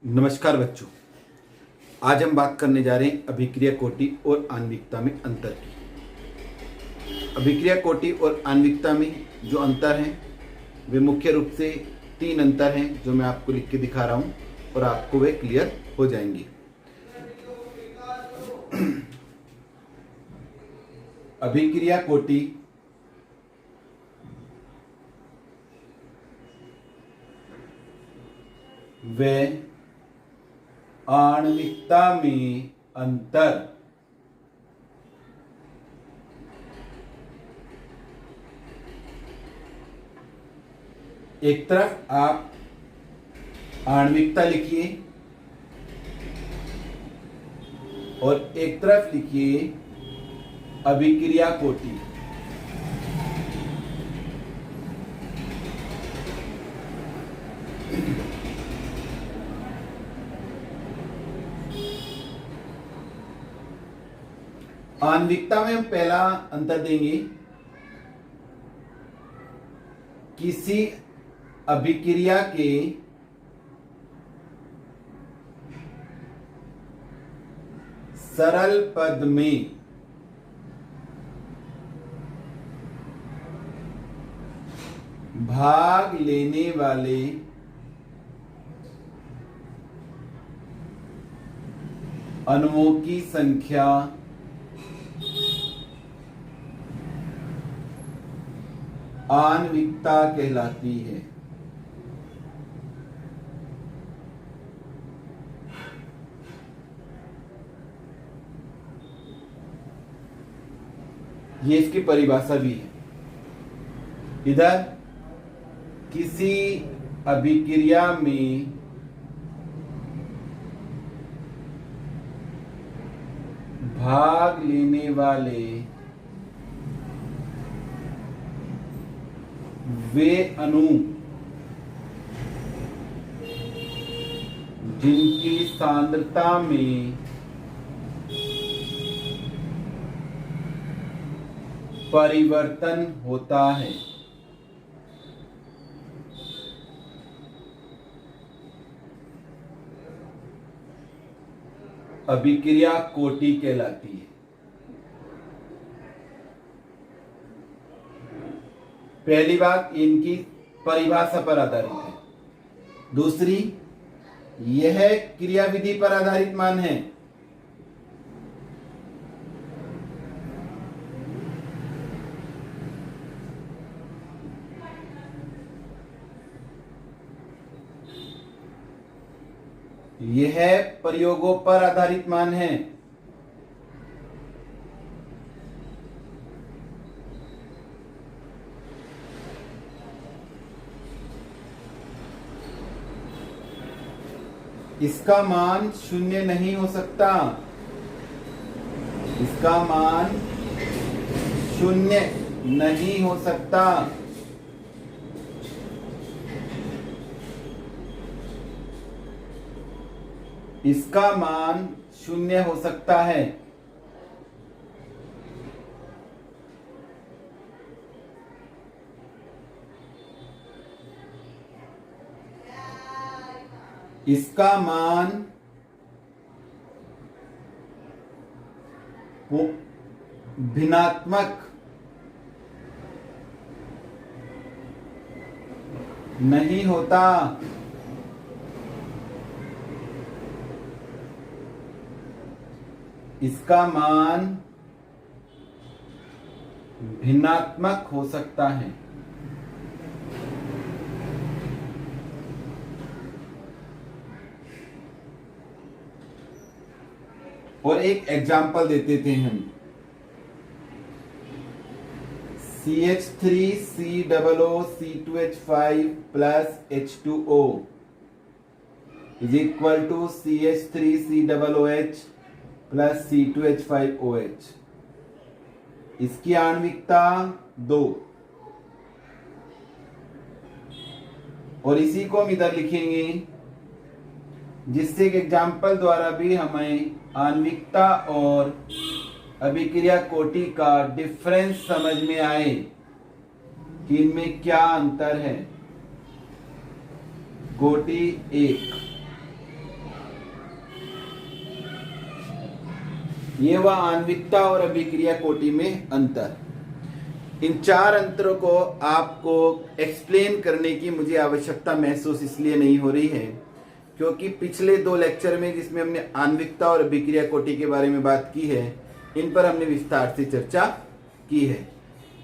नमस्कार बच्चों, आज हम बात करने जा रहे हैं अभिक्रिया कोटि और आणविकता में अंतर की। अभिक्रिया कोटि और आणविकता में जो अंतर हैं वे मुख्य रूप से 3 अंतर हैं जो मैं आपको लिख के दिखा रहा हूं और आपको वे क्लियर हो जाएंगे। अभिक्रिया कोटि व आणविकता में अंतर। एक तरफ आप आणविकता लिखिए और एक तरफ लिखिए अभिक्रिया कोटि। आणविकता में हम पहला अंतर देंगे, किसी अभिक्रिया के सरल पद में भाग लेने वाले अणुओं की संख्या आणविकता कहलाती है। ये इसकी परिभाषा भी है। इधर किसी अभिक्रिया में भाग लेने वाले वे अणु जिनकी सांद्रता में परिवर्तन होता है अभिक्रिया कोटि कहलाती है। पहली बात इनकी परिभाषा पर आधारित है। दूसरी, यह क्रियाविधि पर आधारित मान है। यह प्रयोगों पर आधारित मान है। इसका मान शून्य नहीं हो सकता। इसका मान शून्य नहीं हो सकता। इसका मान शून्य हो सकता है। इसका मान भिन्नात्मक नहीं होता। इसका मान भिन्नात्मक हो सकता है। और एक एग्जाम्पल देते थे हम, CH3COO(C2H5 plus H2O) is equal to CH3COOH plus C2H5OH। इसकी आणविकता 2 और इसी को हम इधर लिखेंगे, जिससे एक एग्जाम्पल द्वारा भी हमें आणविकता और अभिक्रिया कोटि का डिफरेंस समझ में आए कि इनमें क्या अंतर है। कोटि 1 ये वह आणविकता और अभिक्रिया कोटि में अंतर। इन 4 अंतरों को आपको एक्सप्लेन करने की मुझे आवश्यकता महसूस इसलिए नहीं हो रही है क्योंकि पिछले 2 लेक्चर में जिसमें हमने आणविकता और अभिक्रिया कोटि के बारे में बात की है, इन पर हमने विस्तार से चर्चा की है।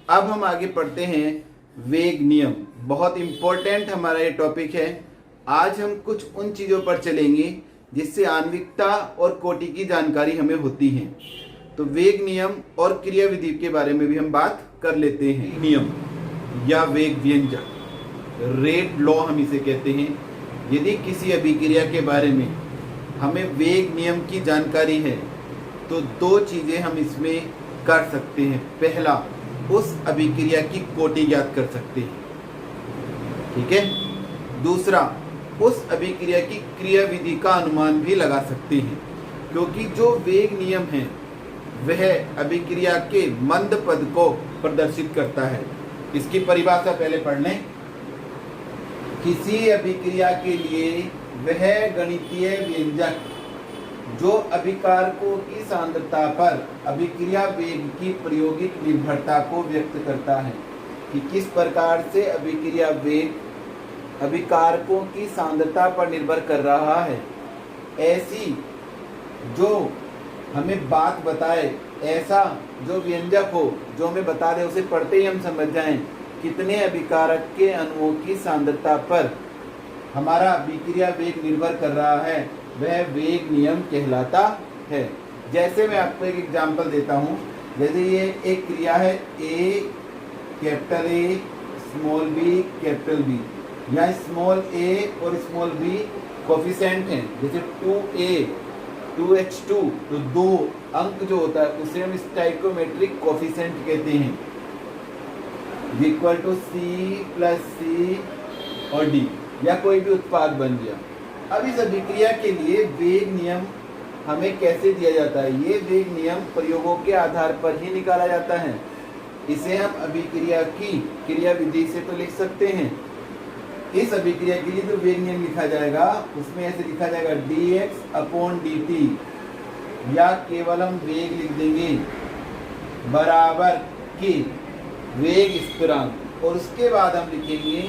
अब हम आगे पढ़ते हैं वेग नियम। बहुत इंपॉर्टेंट हमारा ये टॉपिक है। आज हम कुछ उन चीज़ों पर चलेंगे जिससे आणविकता और कोटि की जानकारी हमें होती है। तो वेग नियम और क्रियाविधि के बारे में भी हम बात कर लेते हैं। नियम या वेग व्यंजक, रेट लॉ हम इसे कहते हैं। यदि किसी अभिक्रिया के बारे में हमें वेग नियम की जानकारी है तो 2 चीज़ें हम इसमें कर सकते हैं। पहला, उस अभिक्रिया की कोटि ज्ञात कर सकते हैं, ठीक है। दूसरा, उस अभिक्रिया की क्रियाविधि का अनुमान भी लगा सकते हैं, क्योंकि जो वेग नियम है वह अभिक्रिया के मंद पद को प्रदर्शित करता है। इसकी परिभाषा पहले पढ़ लें। किसी अभिक्रिया के लिए वह गणितीय व्यंजक जो अभिकारकों की सांद्रता पर अभिक्रिया वेग की प्रायोगिक निर्भरता को व्यक्त करता है, कि किस प्रकार से अभिक्रिया वेग अभिकारकों की सांद्रता पर निर्भर कर रहा है। ऐसी जो हमें बात बताए, ऐसा जो व्यंजक हो जो हमें बता दे, उसे पढ़ते ही हम समझ जाएं कितने अभिकारक के अणुओं की सांद्रता पर हमारा अभिक्रिया वेग निर्भर कर रहा है, वह वेग नियम कहलाता है। जैसे मैं आपको एक एग्जांपल देता हूँ। जैसे ये एक क्रिया है A capital A small B capital B, या स्मॉल ए और स्मॉल बी कोफिशिएंट हैं। जैसे 2a 2h2, तो 2 अंक जो होता है उसे हम स्टाइकोमेट्रिक कोफिशिएंट कहते हैं, equal to C plus C और D, या कोई भी उत्पाद बन गया। अब इस अभिक्रिया के लिए वेग नियम हमें कैसे दिया जाता है? ये वेग नियम प्रयोगों के आधार पर ही निकाला जाता है। इसे हम अभिक्रिया की क्रियाविधि से तो लिख सकते हैं। इस अभिक्रिया के लिए जो वेग नियम लिखा जाएगा उसमें ऐसे लिखा जाएगा dx/dt, या केवल हम वेग लिख देंगे बराबर के वेग स्थिरांक, और उसके बाद हम लिखेंगे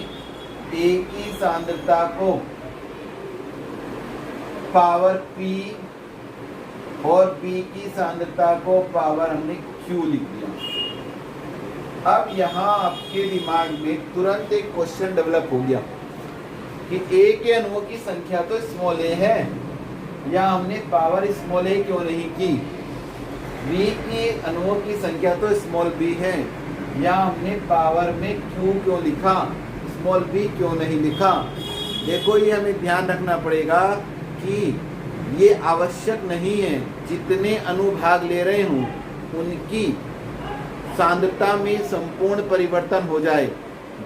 A की सांद्रता को पावर P और B की सांद्रता को पावर हमने Q लिख दिया। अब यहाँ आपके दिमाग में तुरंत एक क्वेश्चन डेवलप हो गया कि A के अणुओं की संख्या तो स्मॉल a है, या हमने पावर स्मॉल a क्यों नहीं की। B की अणुओं की संख्या तो स्मॉल b है, या हमने पावर में Q क्यों लिखा, स्मॉल b क्यों नहीं लिखा। देखो, ये हमें ध्यान रखना पड़ेगा कि ये आवश्यक नहीं है जितने अणु भाग ले रहे हों उनकी सांद्रता में संपूर्ण परिवर्तन हो जाए।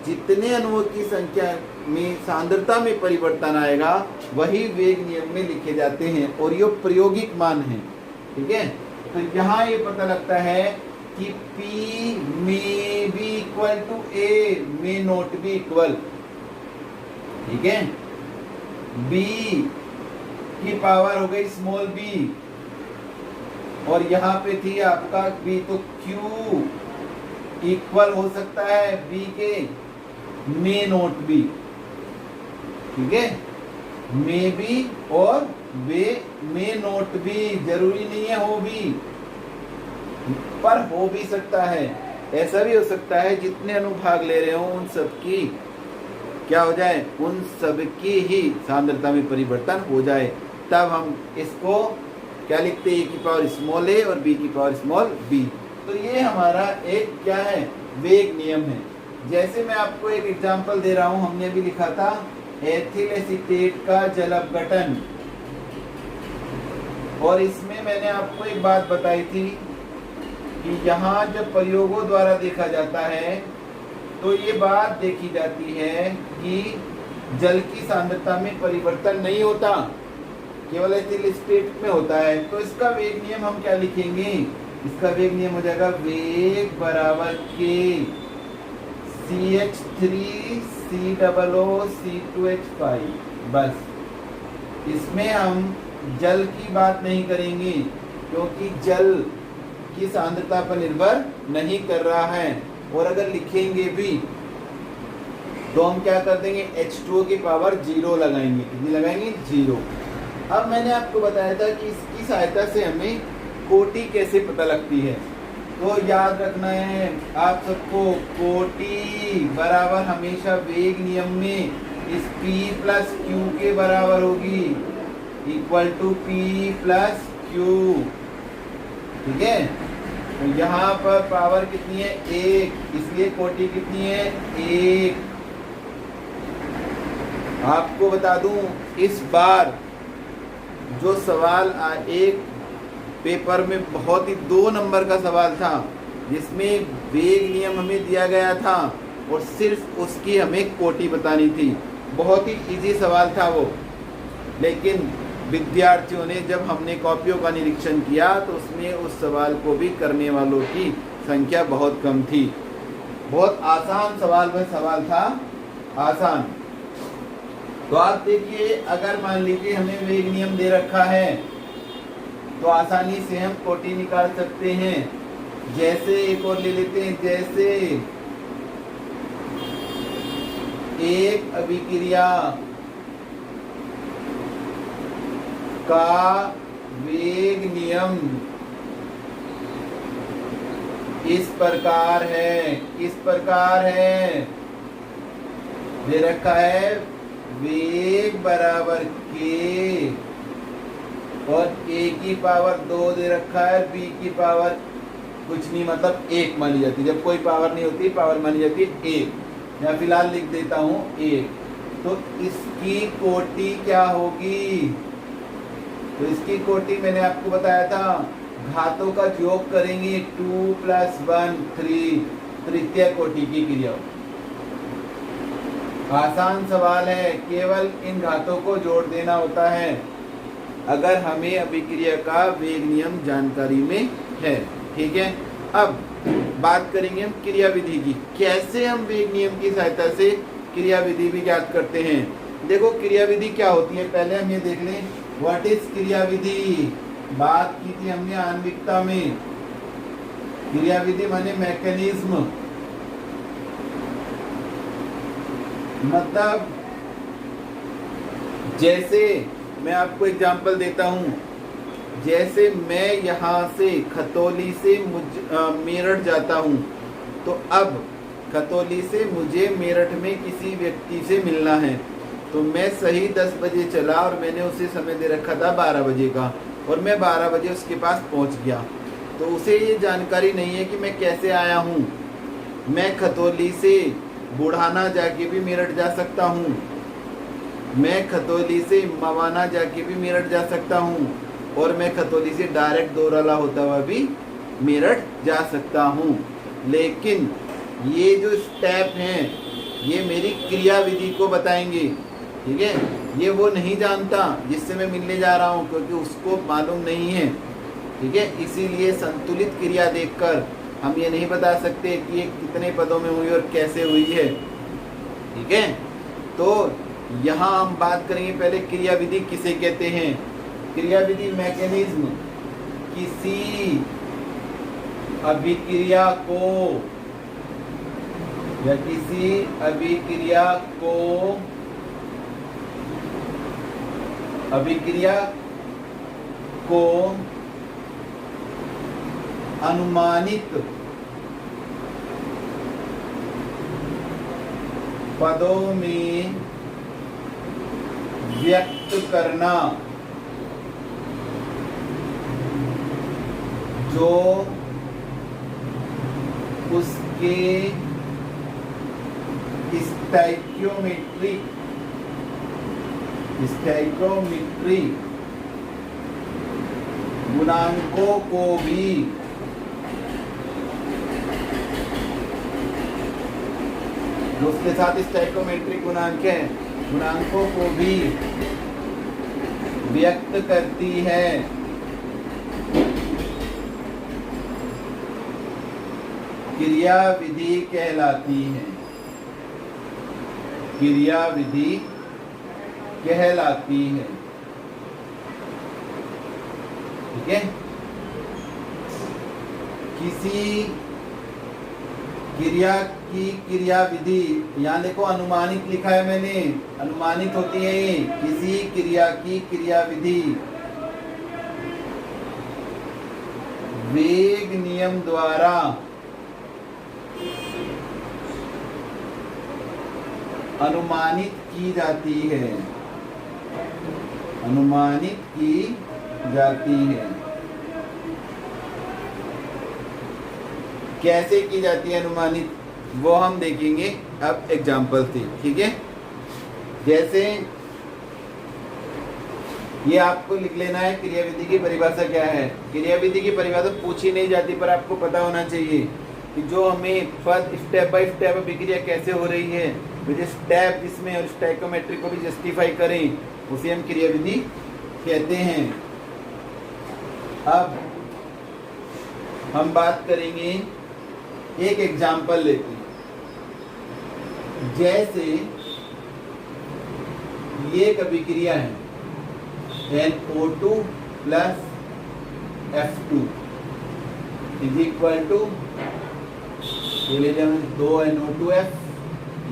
जितने अणुओं की संख्या में सांद्रता में परिवर्तन आएगा वही वेग नियम में लिखे जाते हैं, और ये प्रायोगिक मान है, ठीक है। तो यहाँ ये पता लगता है कि P may be equal to A, may not be equal, ठीक है। B की पावर हो गई स्मॉल b, और यहाँ पे थी आपका B, तो Q इक्वल हो सकता है B के मे नोट बी, ठीक है। मे बी और मे नोट बी, जरूरी नहीं है हो भी, पर हो भी सकता है। ऐसा भी हो सकता है जितने अणु भाग ले रहे हो उन सबकी क्या हो जाए, उन सबकी ही सांद्रता में परिवर्तन हो जाए। तब हम इसको क्या लिखते हैं, A की पावर स्मॉल a और B की पावर स्मॉल b। तो ये हमारा एक क्या है, वेग नियम है। जैसे मैं आपको एक एग्जांपल दे रहा हूं, हमने अभी लिखा था एथिल एसीटेट का जल अपघटन, और इसमें मैंने आपको एक बात बताई थी कि यहाँ जब प्रयोगों द्वारा देखा जाता है तो ये बात देखी जाती है कि जल की सांद्रता में परिवर्तन नहीं होता, केवल एथिल स्टेट में होता है। तो इसका वेग नियम हम क्या लिखेंगे, इसका वेग नियम हो जाएगा वेग बराबर के CH3COO C2H5। बस इसमें हम जल की बात नहीं करेंगे, क्योंकि जल की सांद्रता पर निर्भर नहीं कर रहा है। और अगर लिखेंगे भी तो हम क्या कर देंगे, H2O की पावर 0 लगाएंगे। कितनी लगाएंगे, 0। अब मैंने आपको बताया था कि इसकी सहायता से हमें कोटि कैसे पता लगती है। तो याद रखना है आप सबको, कोटि बराबर हमेशा वेग नियम में इस P प्लस Q के बराबर होगी, equal to P plus Q। ठीक है, तो यहाँ पर पावर कितनी है, 1, इसलिए कोटि कितनी है, 1। आपको बता दूं, इस बार जो सवाल एक पेपर में बहुत ही 2 नंबर का सवाल था, जिसमें वेग नियम हमें दिया गया था और सिर्फ उसकी हमें कोटि बतानी थी। बहुत ही इजी सवाल था वो, लेकिन विद्यार्थियों ने, जब हमने कॉपियों का निरीक्षण किया तो उसमें उस सवाल को भी करने वालों की संख्या बहुत कम थी। बहुत आसान सवाल था, आसान। तो आप देखिए, अगर मान लीजिए हमें वेग नियम दे रखा है तो आसानी से हम कोटि निकाल सकते हैं। जैसे एक और ले लेते हैं, जैसे एक अभिक्रिया का वेग नियम इस प्रकार है, किस प्रकार है, दे रखा है वेग बराबर k और a की पावर 2 दे रखा है, b की पावर कुछ नहीं, मतलब 1 मानी जाती है। जब कोई पावर नहीं होती, पावर मानी जाती है 1। मैं फिलहाल लिख देता हूँ 1। तो इसकी कोटि क्या होगी, तो इसकी कोटि मैंने आपको बताया था, घातों का योग करेंगे, 2 + 1 3, तृतीय कोटि की क्रिया। आसान सवाल है, केवल इन घातों को जोड़ देना होता है अगर हमें अभिक्रिया का वेग नियम जानकारी में है। ठीक है, अब बात करेंगे हम क्रिया विधि की। कैसे हम वेग नियम की सहायता से क्रिया विधि भी ज्ञात करते हैं। देखो, क्रिया विधि क्या होती है, पहले हम ये देख लें, व्हाट इज क्रिया विधि। बात की थी हमने आणविकता में। क्रिया विधि माने मैकेनिज्म, मतलब जैसे मैं आपको एग्जांपल देता हूं, जैसे मैं यहाँ से खतौली से मेरठ जाता हूं, तो अब खतौली से मुझे मेरठ में किसी व्यक्ति से मिलना है, तो मैं सही 10 बजे चला और मैंने उसे समय दे रखा था 12 बजे का, और मैं 12 बजे उसके पास पहुंच गया। तो उसे ये जानकारी नहीं है कि मैं कैसे आया हूं। मैं खतौली से बुढ़ाना जाके भी मेरठ जा सकता हूं, मैं खतौली से मवाना जाके भी मेरठ जा सकता हूं, और मैं खतौली से डायरेक्ट दोराला होता हुआ भी मेरठ जा सकता हूं। लेकिन ये जो स्टेप हैं ये मेरी क्रिया विधि को बताएंगे। ठीक है, ये वो नहीं जानता जिससे मैं मिलने जा रहा हूँ, क्योंकि उसको मालूम नहीं है। ठीक है, इसीलिए संतुलित क्रिया देखकर हम ये नहीं बता सकते कि ये कितने पदों में हुई और कैसे हुई है। ठीक है, तो यहाँ हम बात करेंगे पहले क्रिया विधि किसे कहते हैं। क्रिया विधि मैकेनिज्म, किसी अभिक्रिया को या किसी अभिक्रिया को अनुमानित पदों में व्यक्त करना, जो उसके स्टैइक्योमेट्री गुणांकों को भी जो उसके साथ स्टैइक्योमेट्रिक गुणांक है, गुणांकों को भी व्यक्त करती है। क्रिया विधि कहलाती है, क्रिया विधि कहलाती है। ठीक है, किसी क्रिया की क्रियाविधि, यहाँ देखो अनुमानित लिखा है मैंने, अनुमानित होती है ये, किसी क्रिया की क्रियाविधि वेग नियम द्वारा अनुमानित की जाती है, अनुमानित की जाती है। कैसे की जाती है अनुमानित, वो हम देखेंगे अब एग्जाम्पल से, ठीक है। जैसे ये आपको लिख लेना है, क्रियाविधि की परिभाषा क्या है। क्रियाविधि की परिभाषा पूछी नहीं जाती, पर आपको पता होना चाहिए कि जो हमें पद स्टेप बाय स्टेप अभिक्रिया कैसे हो रही है, विद स्टेप जिसमें और स्टोइकोमेट्री को भी जस्टिफाई करें, उसे हम क्रियाविधि कहते हैं। अब हम बात करेंगे, एक एग्जाम्पल लेते हैं। जैसे ये एक अभिक्रिया है NO2 plus F2 is equal to, ये ले जाए 2 NO2F,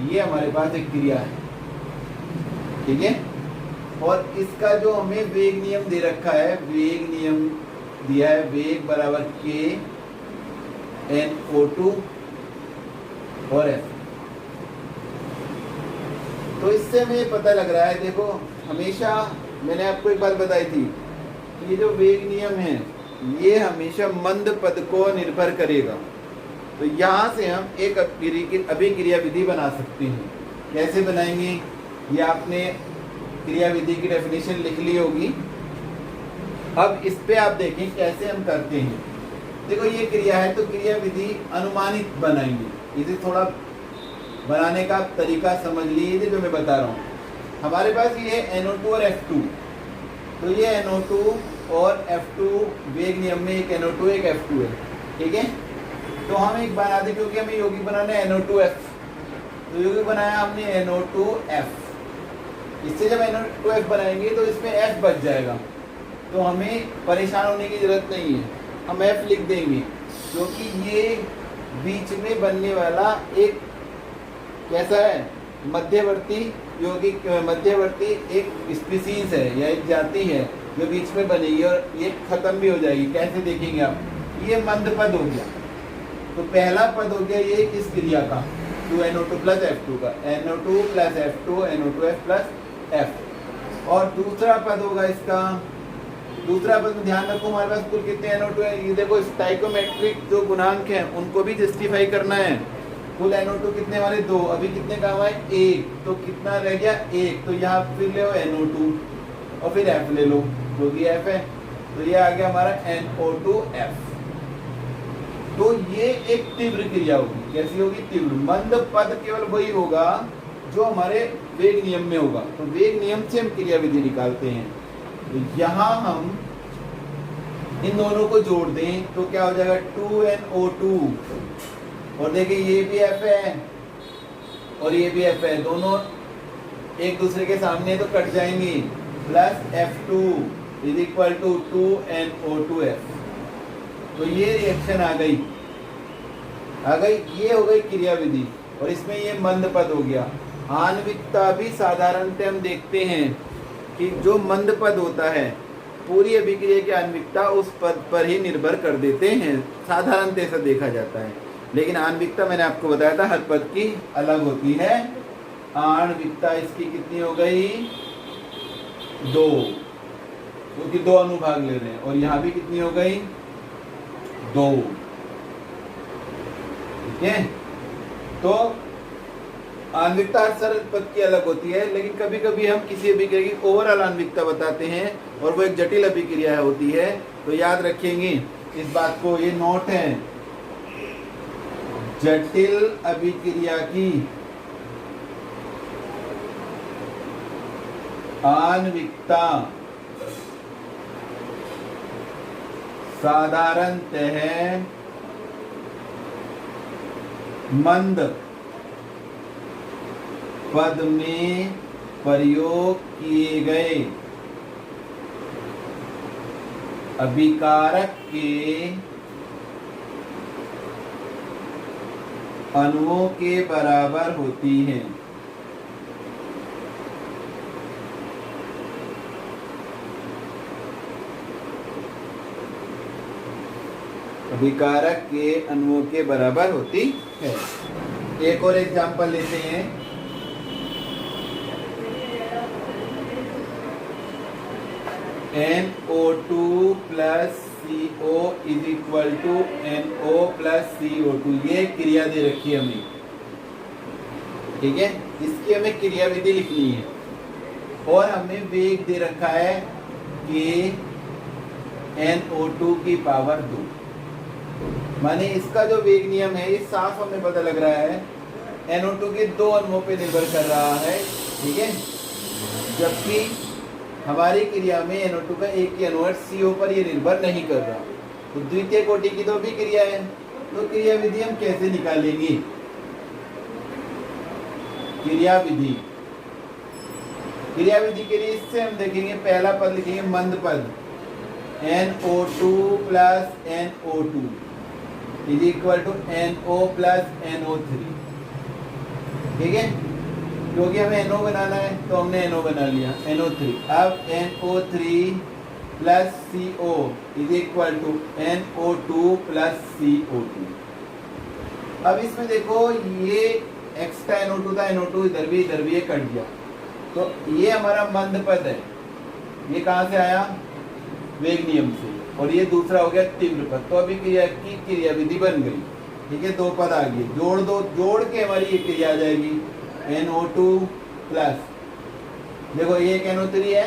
ये हमारे पास एक क्रिया है, ठीक है। और इसका जो हमें वेग नियम दे रखा है, वेग नियम दिया है, वेग बराबर K NO2 और F। तो इससे हमें पता लग रहा है, देखो हमेशा मैंने आपको एक बात बताई थी कि ये जो वेग नियम है ये हमेशा मंद पद को निर्भर करेगा। तो यहाँ से हम एक अभिक्रिया विधि बना सकते हैं। कैसे बनाएंगे, ये आपने क्रिया विधि की डेफिनेशन लिख ली होगी। अब इस पे आप देखें कैसे हम करते हैं। देखो ये क्रिया है तो क्रिया विधि अनुमानित बनाएंगे। इसे थोड़ा बनाने का तरीका समझ लीजिए जो मैं बता रहा हूँ। हमारे पास ये NO2 और F2, तो ये NO2 और F2 वेग नियम में एक NO2 एक F2 है, ठीक है। तो हम एक बना दें, क्योंकि हमें यौगिक बनाना है NO2F, तो यौगिक बनाया हमने NO2F। इससे जब NO2F बनाएंगे तो इसमें F बच जाएगा, तो हमें परेशान होने की जरूरत नहीं है, हम F लिख देंगे, क्योंकि ये बीच में बनने वाला एक कैसा है, मध्यवर्ती यौगिक, मध्यवर्ती एक स्पीसीज है या एक जाति है जो बीच में बनेगी और ये खत्म भी हो जाएगी। कैसे देखेंगे आप, ये मंद पद हो गया, तो पहला पद हो गया ये किस क्रिया का, 2NO2 प्लस F2 का, NO2 plus F2 NO2F plus F। और दूसरा पद होगा इसका, दूसरा पद में ध्यान रखो हमारे पास कुल कितने NO2 है। ये देखो स्टोइकोमेट्रिक जो गुणांक हैं उनको भी जस्टिफाई करना है। कुल NO2 कितने वाले, 2, अभी कितने काम आए, 1, तो कितना रह गया 1, तो यहाँ फिर ले लो NO2 और फिर F ले लो, जो कि F है, तो ये आ गया हमारा NO2F। तो ये एक तीव्र क्रिया होगी। कैसी होगी, तीव्र। मंद पद केवल वही होगा जो हमारे वेग नियम में होगा, तो वेग नियम से हम क्रिया विधि निकालते हैं। तो यहाँ हम इन दोनों को जोड़ दें तो क्या हो जाएगा, 2NO2, और देखिए ये भी F है और ये भी F है, दोनों एक दूसरे के सामने तो कट जाएंगी, plus F2 is equal to 2NO2F। तो ये रिएक्शन आ गई, ये हो गई क्रिया विधि, और इसमें ये मंद पद हो गया। आणविकता भी साधारणतः हम देखते हैं कि जो मंद पद होता है पूरी अभिक्रिया की आणविकता उस पद पर ही निर्भर कर देते हैं, साधारणतः ऐसा देखा जाता है। लेकिन आणविकता मैंने आपको बताया था हर पद की अलग होती है। आणविकता इसकी कितनी हो गई, 2, क्योंकि 2 अनुभाग ले रहे हैं, और यहाँ भी कितनी हो गई, 2, ठीक है। तो आणविकता हर सरल पद की अलग होती है, लेकिन कभी कभी हम किसी अभिक्रिया की ओवरऑल आणविकता बताते हैं और वो एक जटिल अभिक्रिया होती है, तो याद रखेंगे इस बात को, ये नोट है। जटिल अभिक्रिया की आणविकता साधारणतः मंद पद में प्रयोग किए गए अभिकारक के अणुओं के बराबर होती हैं। अभिकारक के अणुओं के बराबर होती है। एक और एग्जांपल लेते हैं। NO2 plus CO is equal to NO plus CO2। ये क्रिया दे रखी है हमें, ठीक है। इसकी हमें क्रिया विधि लिखनी है और हमें वेग दे रखा है कि NO2 की पावर 2। माने इसका जो वेग नियम है ये साफ हमें पता लग रहा है NO2 के 2 अणुओं पे निर्भर कर रहा है, ठीक है। जबकि हमारी क्रिया में NO2 का एक ही अणु CO पर ये निर्भर नहीं कर रहा। तो द्वितीय कोटि की तो भी क्रिया है, तो क्रिया विधि हम कैसे निकालेंगे? क्रिया विधि के लिए इससे हम देखेंगे, पहला पद लिखेंगे मंद पद NO2 plus NO2 is equal to NO plus NO3, ठीक है। क्योंकि हमें NO बनाना है तो हमने NO बना लिया, NO3। अब NO3 plus CO is equal to NO2 plus CO2। अब इसमें देखो ये एक्स्ट्रा NO2 था, NO2 इधर भी ये कट गया, तो ये हमारा मंद पद है। ये कहाँ से आया? वेग नियम से। और ये दूसरा हो गया तीव्र पद। तो अभी क्रिया की क्रिया विधि बन गई, ठीक है। 2 पद आ गए, जोड़ के हमारी ये क्रिया आ जाएगी NO2 प्लस, देखो ये एक NO3 है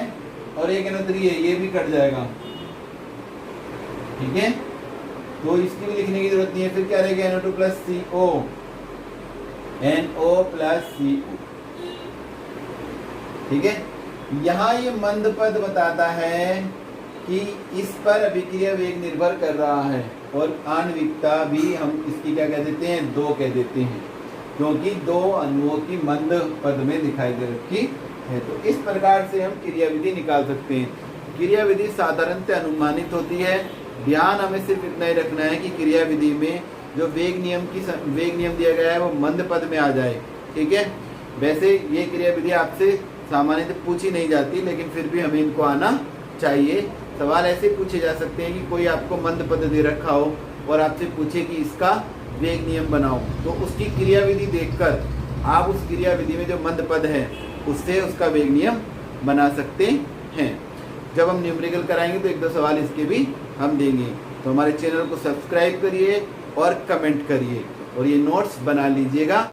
और एक NO3 है, ये भी कट जाएगा, ठीक है। तो इसकी भी लिखने की जरूरत नहीं है। फिर क्या रहेगा? NO2 plus CO, NO plus CO, ठीक है। यहाँ ये मंद पद बताता है कि इस पर अभिक्रिया वेग निर्भर कर रहा है और आणविकता भी हम इसकी क्या कह देते हैं? 2 कह देते हैं, क्योंकि 2 अणुओं की मंद पद में दिखाई दे रखी है। तो इस प्रकार से हम क्रिया विधि निकाल सकते हैं। क्रिया विधि साधारणतः अनुमानित होती है। ध्यान हमें सिर्फ इतना ही रखना है कि क्रिया विधि में जो वेग नियम दिया गया है वो मंद पद में आ जाए, ठीक है। वैसे ये क्रिया विधि आपसे सामान्यतः पूछी नहीं जाती, लेकिन फिर भी हमें इनको आना चाहिए। सवाल ऐसे पूछे जा सकते हैं कि कोई आपको मंद पद दे रखा हो और आपसे पूछे कि इसका वेग नियम बनाओ, तो उसकी क्रिया विधि देखकर आप उस क्रिया विधि में जो मंद पद है उससे उसका वेग नियम बना सकते हैं। जब हम न्यूमेरिकल कराएंगे तो 1-2 सवाल इसके भी हम देंगे। तो हमारे चैनल को सब्सक्राइब करिए और कमेंट करिए और ये नोट्स बना लीजिएगा।